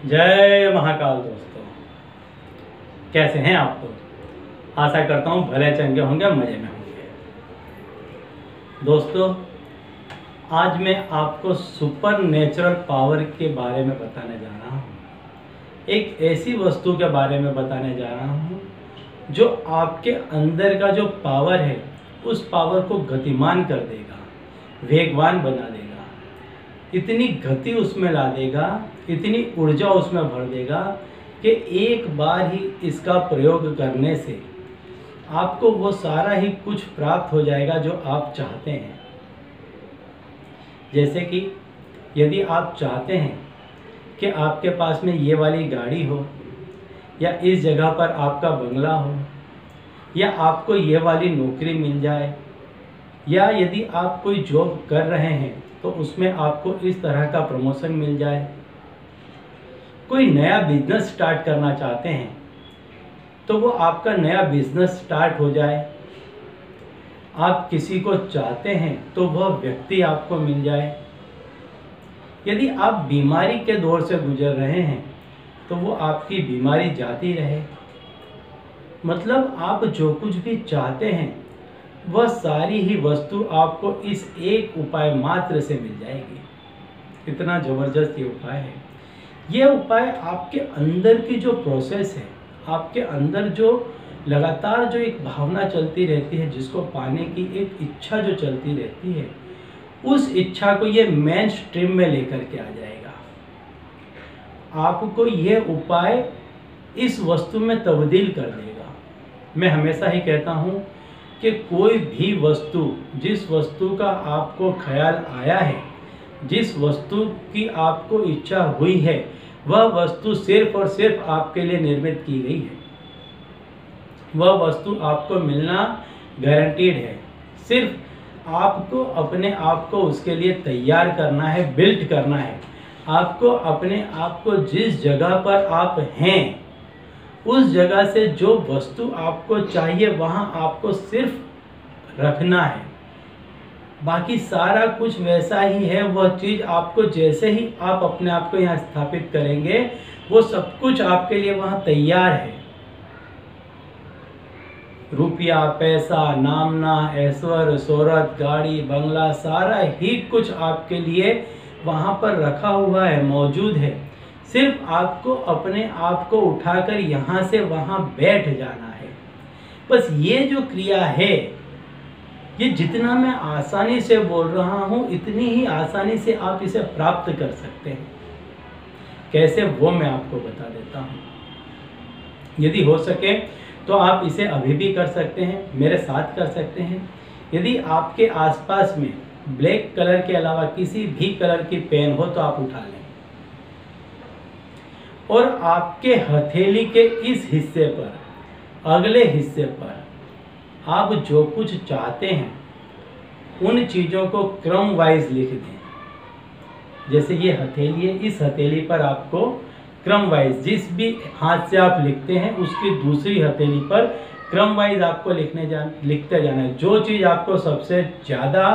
जय महाकाल दोस्तों, कैसे हैं आप लोग। आशा करता हूँ भले चंगे होंगे, मज़े में होंगे। दोस्तों, आज मैं आपको सुपर नेचुरल पावर के बारे में बताने जा रहा हूँ। एक ऐसी वस्तु के बारे में बताने जा रहा हूँ जो आपके अंदर का जो पावर है उस पावर को गतिमान कर देगा, वेगवान बना देगा, इतनी गति उसमें ला देगा, इतनी ऊर्जा उसमें भर देगा कि एक बार ही इसका प्रयोग करने से आपको वो सारा ही कुछ प्राप्त हो जाएगा जो आप चाहते हैं। जैसे कि यदि आप चाहते हैं कि आपके पास में ये वाली गाड़ी हो, या इस जगह पर आपका बंगला हो, या आपको ये वाली नौकरी मिल जाए, या यदि आप कोई जॉब कर रहे हैं तो उसमें आपको इस तरह का प्रमोशन मिल जाए, कोई नया बिजनेस स्टार्ट करना चाहते हैं तो वो आपका नया बिजनेस स्टार्ट हो जाए, आप किसी को चाहते हैं तो वह व्यक्ति आपको मिल जाए, यदि आप बीमारी के दौर से गुजर रहे हैं तो वो आपकी बीमारी जाती रहे। मतलब आप जो कुछ भी चाहते हैं वह सारी ही वस्तु आपको इस एक उपाय मात्र से मिल जाएगी। इतना ज़बरदस्त ये उपाय है। यह उपाय आपके अंदर की जो प्रोसेस है, आपके अंदर जो लगातार जो एक भावना चलती रहती है, जिसको पाने की एक इच्छा जो चलती रहती है, उस इच्छा को ये मेन स्ट्रीम में लेकर के आ जाएगा। आपको यह उपाय इस वस्तु में तब्दील कर देगा। मैं हमेशा ही कहता हूँ कि कोई भी वस्तु, जिस वस्तु का आपको ख्याल आया है, जिस वस्तु की आपको इच्छा हुई है, वह वस्तु सिर्फ और सिर्फ आपके लिए निर्मित की गई है। वह वस्तु आपको मिलना गारंटीड है। सिर्फ आपको अपने आप को उसके लिए तैयार करना है, बिल्ड करना है। आपको अपने आप को जिस जगह पर आप हैं उस जगह से जो वस्तु आपको चाहिए वहाँ आपको सिर्फ रखना है। बाकी सारा कुछ वैसा ही है। वह चीज़ आपको जैसे ही आप अपने आप को यहाँ स्थापित करेंगे, वो सब कुछ आपके लिए वहाँ तैयार है। रुपया, पैसा, नामना, ऐश्वर्य, शोहरत, गाड़ी, बंगला, सारा ही कुछ आपके लिए वहाँ पर रखा हुआ है, मौजूद है। सिर्फ आपको अपने आप को उठाकर यहाँ से वहाँ बैठ जाना है। बस ये जो क्रिया है, ये जितना मैं आसानी से बोल रहा हूँ, इतनी ही आसानी से आप इसे प्राप्त कर सकते हैं। कैसे, वो मैं आपको बता देता हूँ। यदि हो सके तो आप इसे अभी भी कर सकते हैं, मेरे साथ कर सकते हैं। यदि आपके आसपास में ब्लैक कलर के अलावा किसी भी कलर की पेन हो तो आप उठा लें, और आपके हथेली के इस हिस्से पर, अगले हिस्से पर आप जो कुछ चाहते हैं उन चीज़ों को क्रम वाइज लिख दें। जैसे ये हथेली है, इस हथेली पर आपको क्रम वाइज, जिस भी हाथ से आप लिखते हैं उसकी दूसरी हथेली पर क्रम वाइज आपको लिखते जाना है। जो चीज़ आपको सबसे ज़्यादा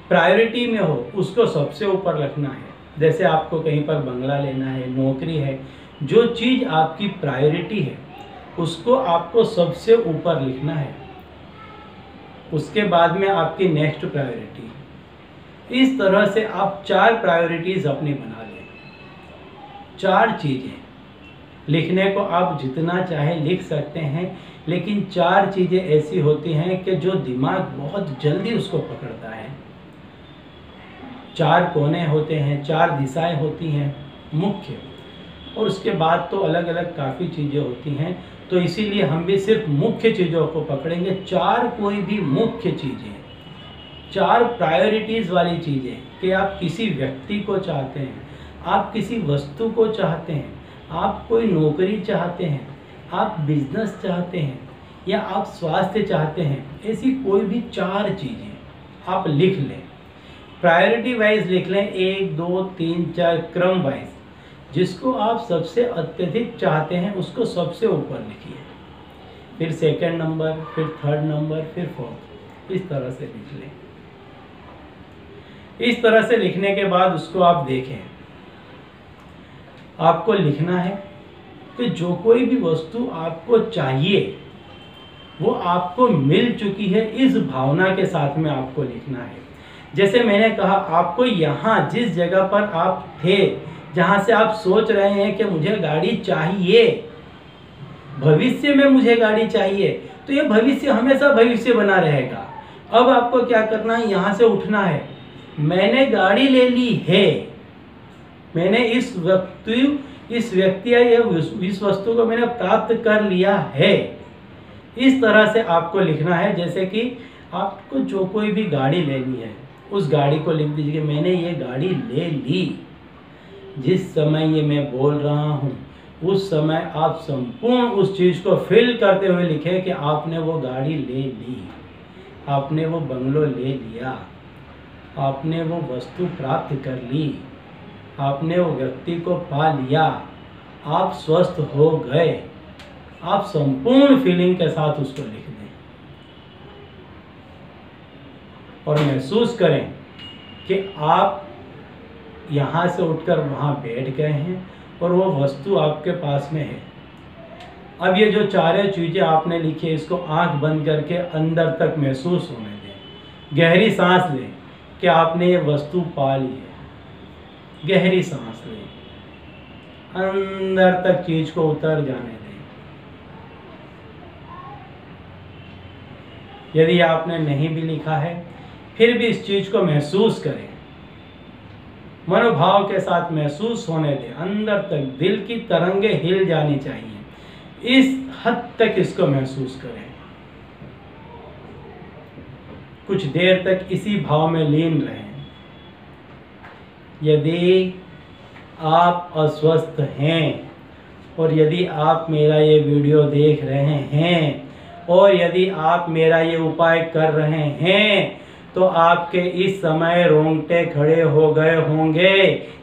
प्रायोरिटी में हो उसको सबसे ऊपर रखना है। जैसे आपको कहीं पर बंगला लेना है, नौकरी है, जो चीज़ आपकी प्रायोरिटी है उसको आपको सबसे ऊपर लिखना है। उसके बाद में आपकी नेक्स्ट प्रायोरिटी। इस तरह से आप 4 प्रायोरिटीज़ अपनी बना लें। 4 चीज़ें लिखने को आप जितना चाहे लिख सकते हैं, लेकिन 4 चीज़ें ऐसी होती हैं कि जो दिमाग बहुत जल्दी उसको पकड़ता है। 4 कोने होते हैं, 4 दिशाएं होती हैं मुख्य, और उसके बाद तो अलग अलग काफ़ी चीज़ें होती हैं। तो इसीलिए हम भी सिर्फ मुख्य चीज़ों को पकड़ेंगे। 4 कोई भी मुख्य चीज़ें, 4 प्रायोरिटीज़ वाली चीज़ें कि आप किसी व्यक्ति को चाहते हैं, आप किसी वस्तु को चाहते हैं, आप कोई नौकरी चाहते हैं, आप बिजनेस चाहते हैं, या आप स्वास्थ्य चाहते हैं, ऐसी कोई भी 4 चीज़ें आप लिख लें। प्रायोरिटी वाइज लिख लें, 1 2 3 4 क्रम वाइज। जिसको आप सबसे अत्यधिक चाहते हैं उसको सबसे ऊपर लिखिए, फिर सेकंड नंबर, फिर थर्ड नंबर, फिर फोर्थ। इस तरह से लिख लें। इस तरह से लिखने के बाद उसको आप देखें। आपको लिखना है कि जो कोई भी वस्तु आपको चाहिए वो आपको मिल चुकी है, इस भावना के साथ में आपको लिखना है। जैसे मैंने कहा, आपको यहाँ जिस जगह पर आप थे, जहाँ से आप सोच रहे हैं कि मुझे गाड़ी चाहिए, भविष्य में मुझे गाड़ी चाहिए, तो ये भविष्य हमेशा भविष्य बना रहेगा। अब आपको क्या करना है, यहाँ से उठना है। मैंने गाड़ी ले ली है, मैंने इस व्यक्ति या इस वस्तु को मैंने प्राप्त कर लिया है। इस तरह से आपको लिखना है। जैसे कि आपको जो कोई भी गाड़ी लेनी है, उस गाड़ी को लिख दीजिए, मैंने ये गाड़ी ले ली। जिस समय ये मैं बोल रहा हूँ उस समय आप संपूर्ण उस चीज़ को फील करते हुए लिखें कि आपने वो गाड़ी ले ली, आपने वो बंगलो ले लिया, आपने वो वस्तु प्राप्त कर ली, आपने वो व्यक्ति को पा लिया, आप स्वस्थ हो गए। आप संपूर्ण फीलिंग के साथ उसको लिख दें और महसूस करें कि आप यहाँ से उठकर वहाँ बैठ गए हैं और वो वस्तु आपके पास में है। अब ये जो चारों चीज़ें आपने लिखी है, इसको आंख बंद करके अंदर तक महसूस होने दें। गहरी सांस लें कि आपने ये वस्तु पा ली है। गहरी सांस लें, अंदर तक चीज़ को उतर जाने दें। यदि आपने नहीं भी लिखा है, फिर भी इस चीज़ को महसूस करें, मनोभाव के साथ महसूस होने दें। अंदर तक दिल की तरंगे हिल जानी चाहिए, इस हद तक इसको महसूस करें। कुछ देर तक इसी भाव में लीन रहें। यदि आप अस्वस्थ हैं और यदि आप मेरा ये वीडियो देख रहे हैं और यदि आप मेरा ये उपाय कर रहे हैं, तो आपके इस समय रोंगटे खड़े हो गए होंगे।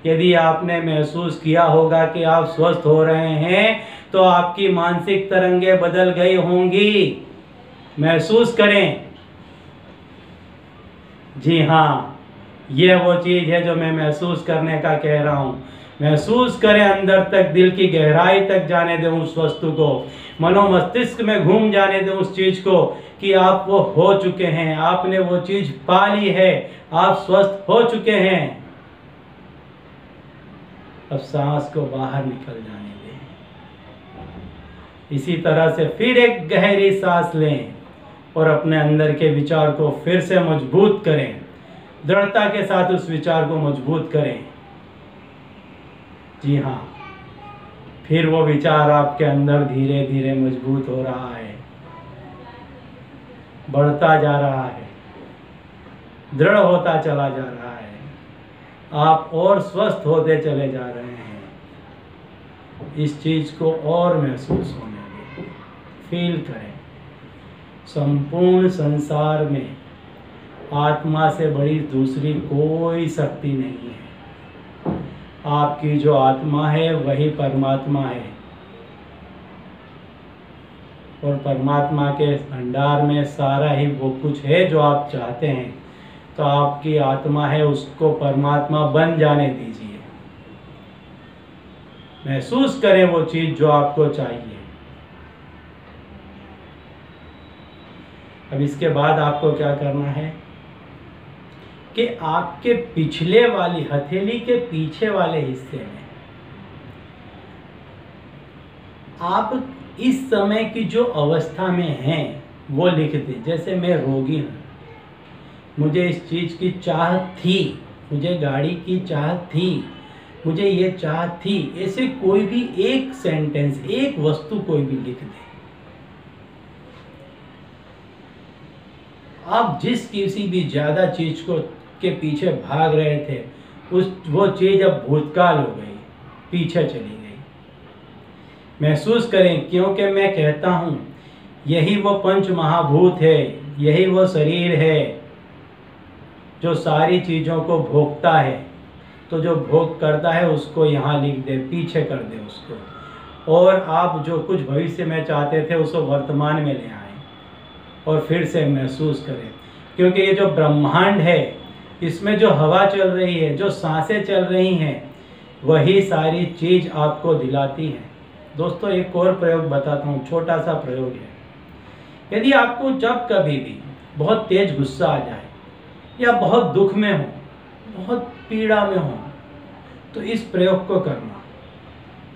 यदि आपने महसूस किया होगा कि आप स्वस्थ हो रहे हैं, तो आपकी मानसिक तरंगे बदल गई होंगी। महसूस करें। जी हाँ, यह वो चीज़ है जो मैं महसूस करने का कह रहा हूँ। महसूस करें, अंदर तक दिल की गहराई तक जाने दें उस वस्तु को, मनोमस्तिष्क में घूम जाने दें उस चीज़ को कि आप वो हो चुके हैं, आपने वो चीज़ पा ली है, आप स्वस्थ हो चुके हैं। अब सांस को बाहर निकल जाने दें। इसी तरह से फिर एक गहरी सांस लें और अपने अंदर के विचार को फिर से मजबूत करें। दृढ़ता के साथ उस विचार को मजबूत करें। जी हाँ, फिर वो विचार आपके अंदर धीरे धीरे मजबूत हो रहा है, बढ़ता जा रहा है, दृढ़ होता चला जा रहा है। आप और स्वस्थ होते चले जा रहे हैं। इस चीज़ को और महसूस होने दें, फील करें। संपूर्ण संसार में आत्मा से बड़ी दूसरी कोई शक्ति नहीं है। आपकी जो आत्मा है वही परमात्मा है और परमात्मा के भंडार में सारा ही वो कुछ है जो आप चाहते हैं। तो आपकी आत्मा है, उसको परमात्मा बन जाने दीजिए। महसूस करें वो चीज़ जो आपको चाहिए। अब इसके बाद आपको क्या करना है कि आपके पिछले वाली हथेली के पीछे वाले हिस्से में आप इस समय की जो अवस्था में हैं वो लिख दें। जैसे मैं रोगी हूँ, मुझे इस चीज़ की चाह थी, मुझे गाड़ी की चाह थी, मुझे ये चाह थी। ऐसे कोई भी एक सेंटेंस, एक वस्तु कोई भी लिख दें। आप जिस किसी भी ज़्यादा चीज़ को के पीछे भाग रहे थे, वो चीज़ अब भूतकाल हो गई, पीछे चली गई। महसूस करें, क्योंकि मैं कहता हूँ यही वो पंच महाभूत है, यही वो शरीर है जो सारी चीज़ों को भोगता है। तो जो भोग करता है उसको यहाँ लिख दे, पीछे कर दे उसको। और आप जो कुछ भविष्य में चाहते थे उसको वर्तमान में ले आए और फिर से महसूस करें। क्योंकि ये जो ब्रह्मांड है, इसमें जो हवा चल रही है, जो सांसें चल रही हैं, वही सारी चीज आपको दिलाती है। दोस्तों एक और प्रयोग बताता हूँ, छोटा सा प्रयोग है। यदि आपको जब कभी भी बहुत तेज गुस्सा आ जाए या बहुत दुख में हो, बहुत पीड़ा में हो, तो इस प्रयोग को करना,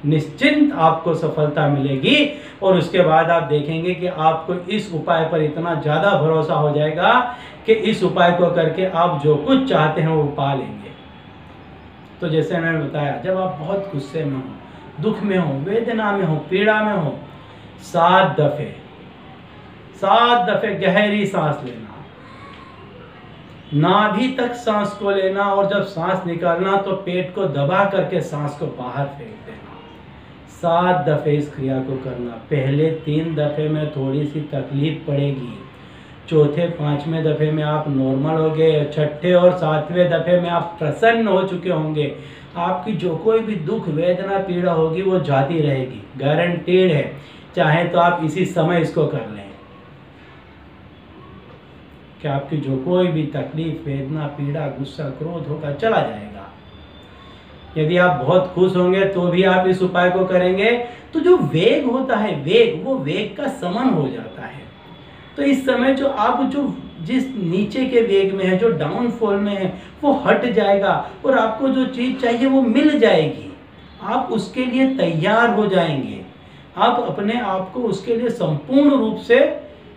निश्चिंत आपको सफलता मिलेगी। और उसके बाद आप देखेंगे कि आपको इस उपाय पर इतना ज़्यादा भरोसा हो जाएगा कि इस उपाय को करके आप जो कुछ चाहते हैं वो पा लेंगे। तो जैसे मैंने बताया, जब आप बहुत गुस्से में हो, दुख में हो, वेदना में हो, पीड़ा में हो, 7 दफे गहरी सांस लेना, नाभि तक सांस को लेना, और जब सांस निकालना तो पेट को दबा करके सांस को बाहर फेंक देना। 7 दफे इस क्रिया को करना। पहले 3 दफे में थोड़ी सी तकलीफ पड़ेगी, चौथे 5वें दफे में आप नॉर्मल हो गए, छठे और 7वें दफे में आप प्रसन्न हो चुके होंगे। आपकी जो कोई भी दुख वेदना पीड़ा होगी वो जाती रहेगी, गारंटीड है। चाहे तो आप इसी समय इसको कर लें कि आपकी जो कोई भी तकलीफ, वेदना, पीड़ा, गुस्सा, क्रोध होगा चला जाएगा। यदि आप बहुत खुश होंगे तो भी आप इस उपाय को करेंगे तो जो वेग होता है, वो वेग का समन हो जाता है। तो इस समय जो जिस नीचे के वेग में है, जो डाउनफॉल में है, वो हट जाएगा और आपको जो चीज़ चाहिए वो मिल जाएगी। आप उसके लिए तैयार हो जाएंगे। आप अपने आप को उसके लिए संपूर्ण रूप से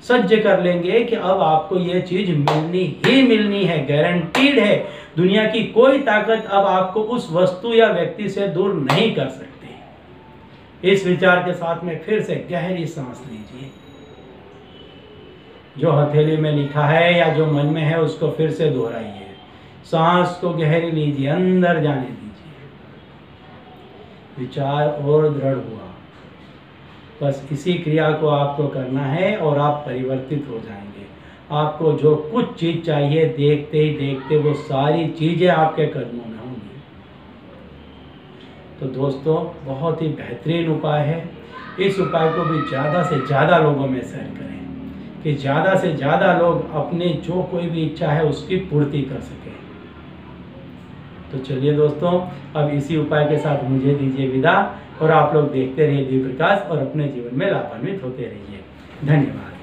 सज्ज कर लेंगे कि अब आपको ये चीज मिलनी ही मिलनी है, गारंटीड है। दुनिया की कोई ताकत अब आपको उस वस्तु या व्यक्ति से दूर नहीं कर सकती। इस विचार के साथ में फिर से गहरी सांस लीजिए। जो हथेली में लिखा है या जो मन में है उसको फिर से दोहराइए। सांस को गहरी लीजिए, अंदर जाने दीजिए। विचार और दृढ़ हुआ। बस इसी क्रिया को आपको करना है और आप परिवर्तित हो जाएंगे। आपको जो कुछ चीज़ चाहिए, देखते ही देखते वो सारी चीज़ें आपके कदमों में होंगी। तो दोस्तों बहुत ही बेहतरीन उपाय है। इस उपाय को भी ज़्यादा से ज़्यादा लोगों में शेयर करें कि ज़्यादा से ज़्यादा लोग अपने जो कोई भी इच्छा है उसकी पूर्ति कर सकें। तो चलिए दोस्तों, अब इसी उपाय के साथ मुझे दीजिए विदा और आप लोग देखते रहिए दिव्य प्रकाश और अपने जीवन में लाभान्वित होते रहिए। धन्यवाद।